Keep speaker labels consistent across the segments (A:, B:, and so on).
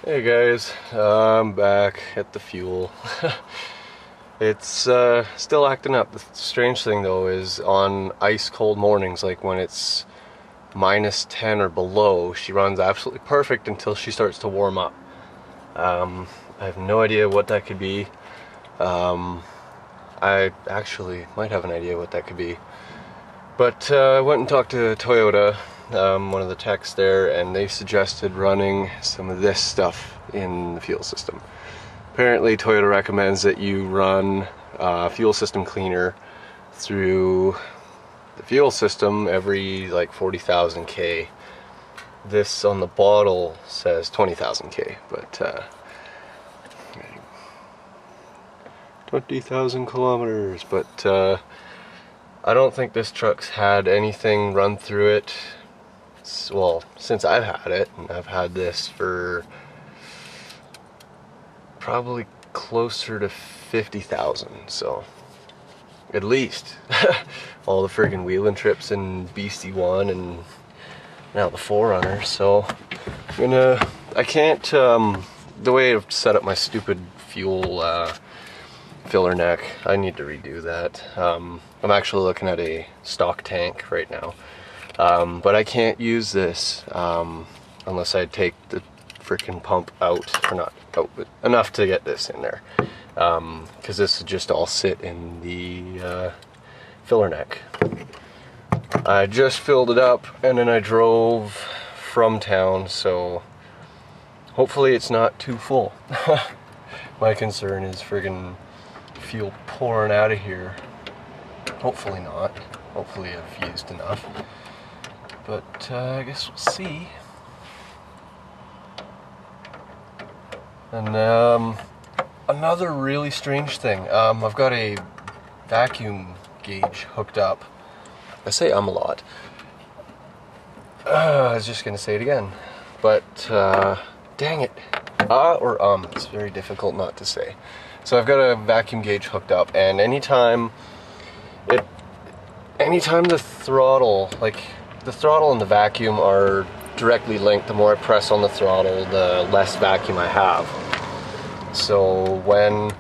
A: Hey guys, I'm back at the fuel. It's still acting up. The strange thing though is on ice cold mornings, like when it's -10 or below, she runs absolutely perfect until she starts to warm up. I have no idea what that could be. I actually might have an idea what that could be. But I went and talked to Toyota, one of the techs there, and they suggested running some of this stuff in the fuel system. Apparently Toyota recommends that you run fuel system cleaner through the fuel system every like 40,000 K. This on the bottle says 20,000 K, but 20,000 kilometers, but I don't think this truck's had anything run through it, well, since I've had it, and I've had this for probably closer to 50,000, so at least. All the friggin' wheeling trips in BC1 and now the 4Runner, so I can't, the way I've set up my stupid fuel filler neck, I need to redo that. I'm actually looking at a stock tank right now, but I can't use this unless I take the freaking pump out, or not out, but enough to get this in there, because this would just all sit in the filler neck. I just filled it up and then I drove from town, so hopefully it's not too full. My concern is friggin' fuel pouring out of here. Hopefully not. Hopefully I've used enough. But I guess we'll see. And another really strange thing. I've got a vacuum gauge hooked up. I say a lot. I was just gonna say it again. But dang it. Or it's very difficult not to say. So I've got a vacuum gauge hooked up, and anytime the throttle, like the throttle and the vacuum are directly linked, the more I press on the throttle, the less vacuum I have. So when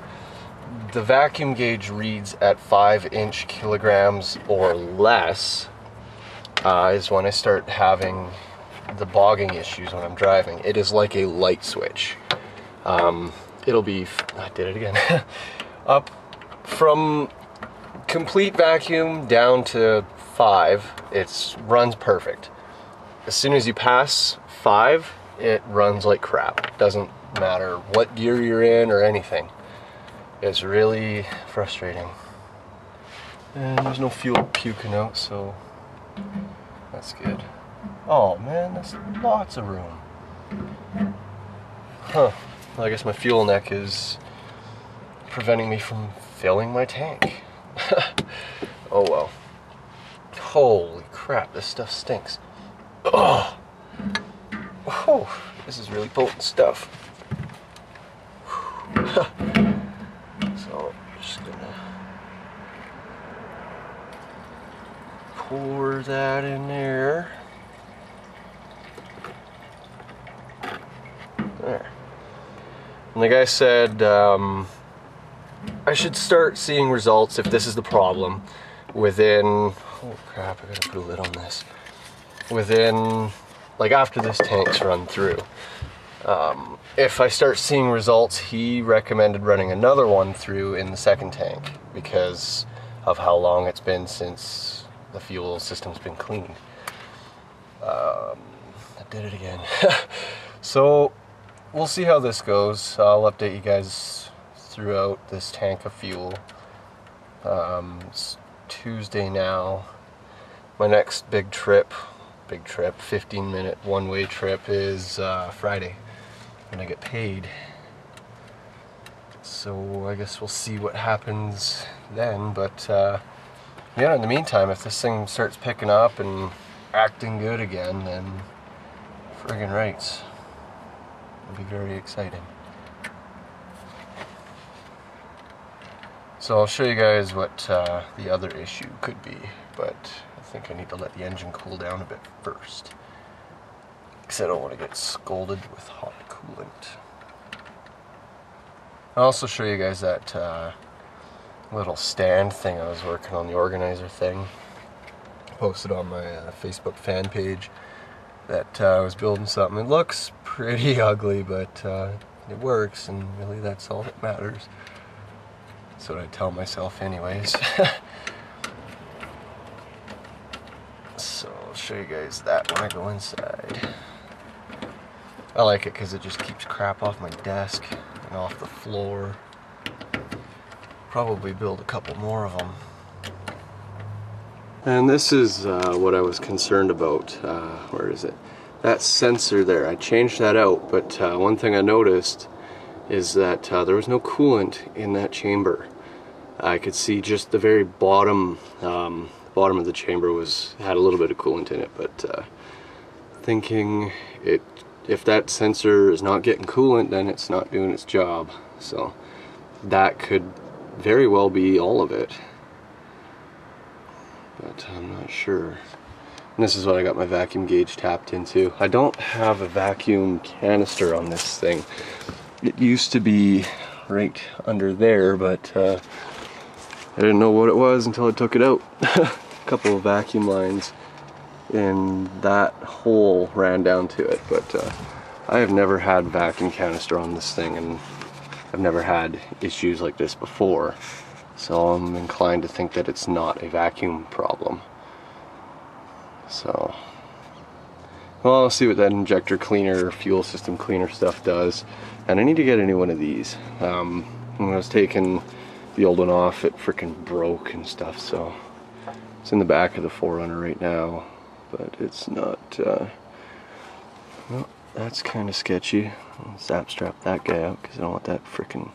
A: the vacuum gauge reads at 5" kilograms or less, is when I start having the bogging issues when I'm driving. It is like a light switch. It'll be, I did it again, up from complete vacuum down to 5, it runs perfect. As soon as you pass 5, it runs like crap. Doesn't matter what gear you're in or anything. It's really frustrating. And there's no fuel puking out, so that's good. Oh man, that's lots of room. Huh. Well, I guess my fuel neck is preventing me from filling my tank. Oh well. Holy crap, this stuff stinks. Oh, this is really potent stuff. So I'm just gonna pour that in there. There. And the guy said I should start seeing results, if this is the problem, within, oh crap, I gotta put a lid on this, within, like after this tank's run through. If I start seeing results, he recommended running another one through in the second tank because of how long it's been since the fuel system's been cleaned. I did it again. So we'll see how this goes. I'll update you guys throughout this tank of fuel. It's Tuesday now. My next big trip, 15-minute one-way trip is Friday when I get paid. So I guess we'll see what happens then, but yeah, in the meantime, if this thing starts picking up and acting good again, then friggin' rights. It'll be very exciting. So I'll show you guys what the other issue could be, but I think I need to let the engine cool down a bit first, because I don't want to get scolded with hot coolant. coolant. I'll also show you guys that little stand thing I was working on, the organizer thing. Posted on my Facebook fan page that I was building something. It looks pretty ugly, but it works, and really that's all that matters. That's what I tell myself anyways. So I'll show you guys that when I go inside. I like it because it just keeps crap off my desk and off the floor. Probably build a couple more of them. And this is what I was concerned about. Where is it? That sensor there. I changed that out, but one thing I noticed is that there was no coolant in that chamber. I could see just the very bottom of the chamber had a little bit of coolant in it, but thinking if that sensor is not getting coolant, then it's not doing its job. So that could very well be all of it, but I'm not sure. And this is what I got my vacuum gauge tapped into. I don't have a vacuum canister on this thing. It used to be right under there, but I didn't know what it was until I took it out. A couple of vacuum lines in that hole ran down to it, but I have never had vacuum canister on this thing, and I've never had issues like this before, so I'm inclined to think that it's not a vacuum problem. So, well, I'll see what that injector cleaner, fuel system cleaner stuff does, and I need to get a new one of these. When I was taking the old one off, it freaking broke and stuff, so it's in the back of the 4Runner right now, but it's not, well, that's kind of sketchy. I'll zap strap that guy out because I don't want that freaking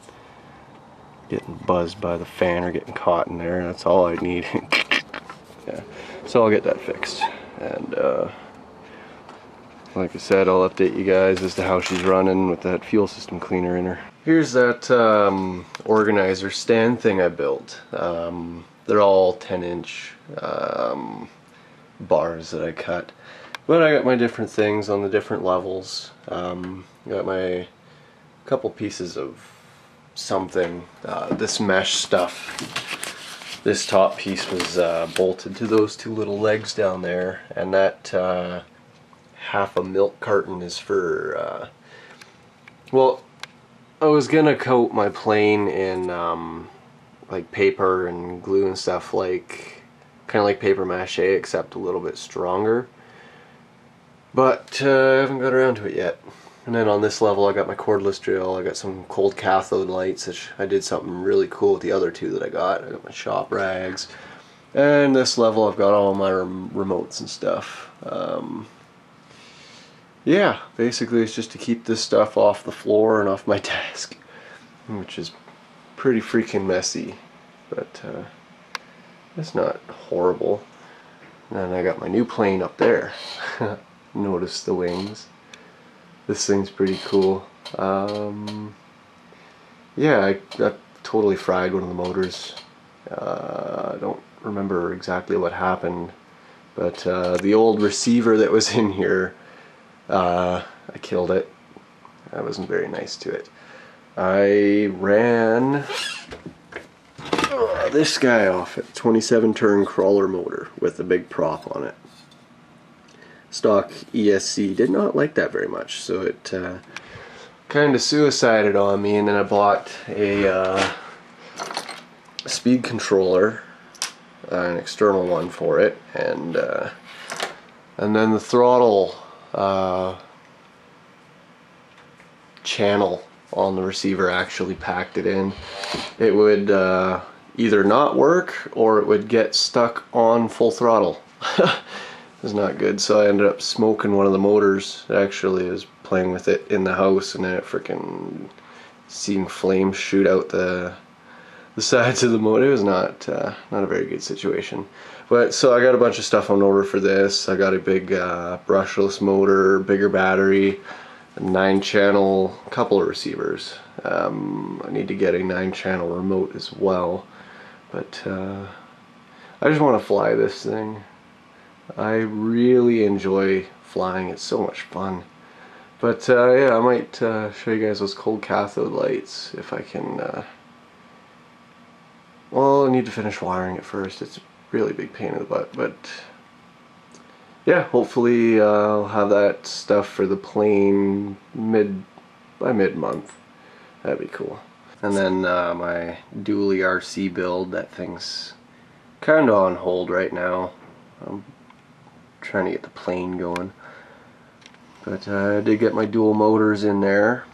A: getting buzzed by the fan or getting caught in there. That's all I need. Yeah, so I'll get that fixed, and like I said, I'll update you guys as to how she's running with that fuel system cleaner in her. Here's that organizer stand thing I built. They're all 10-inch bars that I cut. But I got my different things on the different levels. Got my couple pieces of something. This mesh stuff. This top piece was bolted to those two little legs down there, and that half a milk carton is for, well, I was gonna coat my plane in like paper and glue and stuff, like kind of like paper mache, except a little bit stronger. But I haven't got around to it yet. And then on this level I got my cordless drill, I got some cold cathode lights, which I did something really cool with the other two that I got my shop rags. And this level I've got all my remotes and stuff. Yeah, basically it's just to keep this stuff off the floor and off my desk, which is pretty freaking messy, but it's not horrible. And then I got my new plane up there. Notice the wings. This thing's pretty cool. Yeah, I totally fried one of the motors. I don't remember exactly what happened, but the old receiver that was in here, I killed it. I wasn't very nice to it. I ran this guy off it, 27 turn crawler motor with a big prop on it. Stock ESC did not like that very much, so it kind of suicided on me, and then I bought a speed controller, an external one for it, and then the throttle channel on the receiver actually packed it in. It would either not work or it would get stuck on full throttle. It was not good, so I ended up smoking one of the motors. Actually, I was playing with it in the house, and then it freaking seen flames shoot out the sides of the motor. It was not a very good situation. But so I got a bunch of stuff on order for this. I got a big brushless motor, bigger battery, a 9-channel, couple of receivers. I need to get a 9-channel remote as well. But I just want to fly this thing. I really enjoy flying. It's so much fun. But yeah, I might show you guys those cold cathode lights if I can. Well, I need to finish wiring it first. It's a really big pain in the butt, but yeah, hopefully I'll have that stuff for the plane by mid-month. That'd be cool. And then my dually RC build, that thing's kind of on hold right now. I'm trying to get the plane going. But I did get my dual motors in there.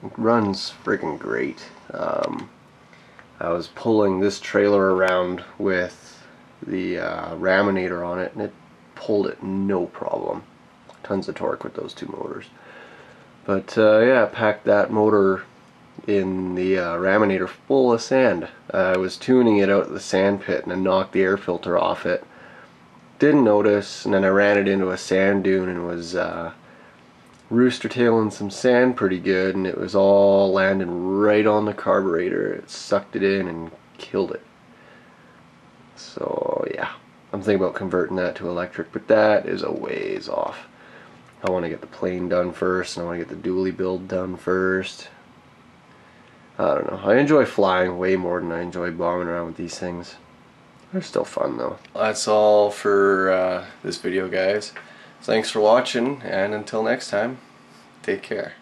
A: It runs friggin' great. I was pulling this trailer around with the raminator on it, and it pulled it no problem. Tons of torque with those two motors. But yeah, I packed that motor in the raminator full of sand. I was tuning it out of the sand pit and I knocked the air filter off it. Didn't notice, and then I ran it into a sand dune and was rooster tailing some sand pretty good, and it was all landing right on the carburetor. It sucked it in and killed it. So yeah, I'm thinking about converting that to electric, but that is a ways off. I want to get the plane done first, and I want to get the dually build done first. I don't know. I enjoy flying way more than I enjoy bombing around with these things. They're still fun though. That's all for this video, guys. Thanks for watching, and until next time, take care.